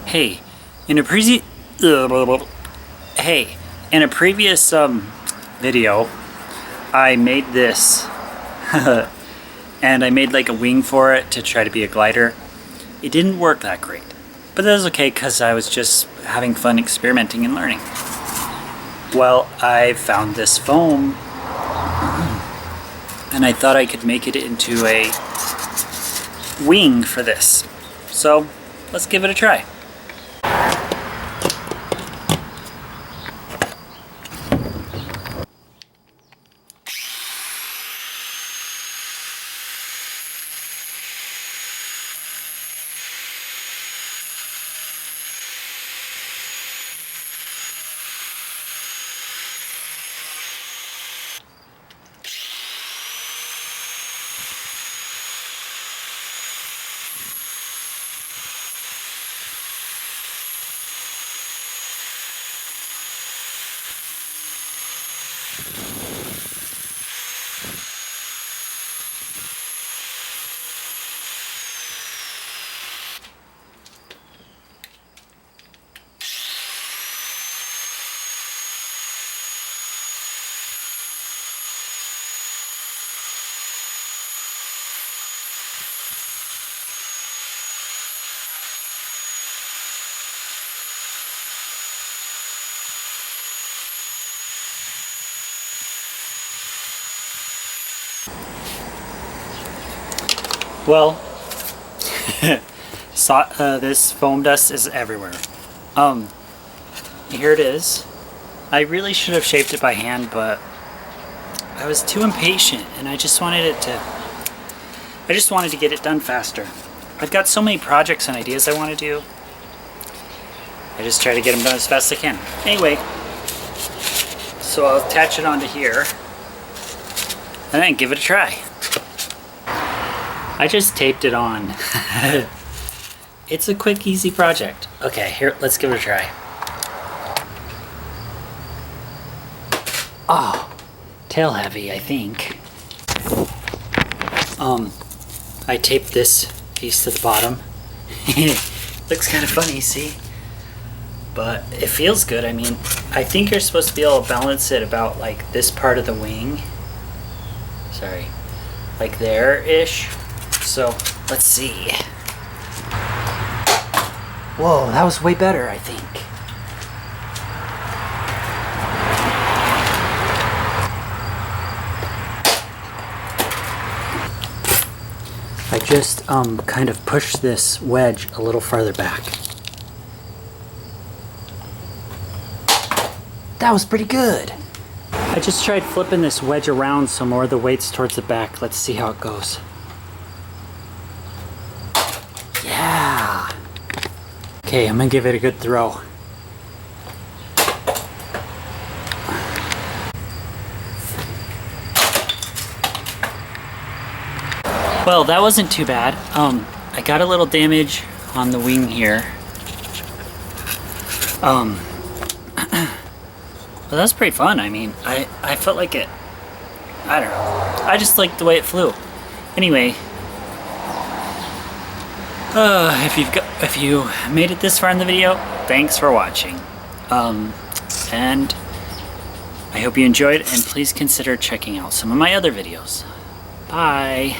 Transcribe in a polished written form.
Hey, in a previous video, I made this, and I made like a wing for it to try to be a glider. It didn't work that great, but that was okay because I was just having fun experimenting and learning. Well, I found this foam, and I thought I could make it into a wing for this. So let's give it a try. Well, this foam dust is everywhere. Here it is. I really should have shaped it by hand, but I was too impatient and I just wanted to get it done faster. I've got so many projects and ideas I want to do. I just try to get them done as fast as I can. Anyway, so I'll attach it onto here and then give it a try. I just taped it on. It's a quick, easy project. Okay, here, let's give it a try. Oh, tail heavy, I think. I taped this piece to the bottom. Looks kind of funny, see? But it feels good. I mean, I think you're supposed to be able to balance it about like this part of the wing. Sorry, like there-ish. So, let's see. Whoa, that was way better, I think. I just kind of pushed this wedge a little farther back. That was pretty good. I just tried flipping this wedge around so more of the weight's towards the back. Let's see how it goes. Yeah. Okay, I'm gonna give it a good throw. Well, that wasn't too bad. I got a little damage on the wing here. But that's pretty fun. I mean, I felt like it, I don't know. I just liked the way it flew. Anyway, if you made it this far in the video, thanks for watching. And I hope you enjoyed, and please consider checking out some of my other videos. Bye.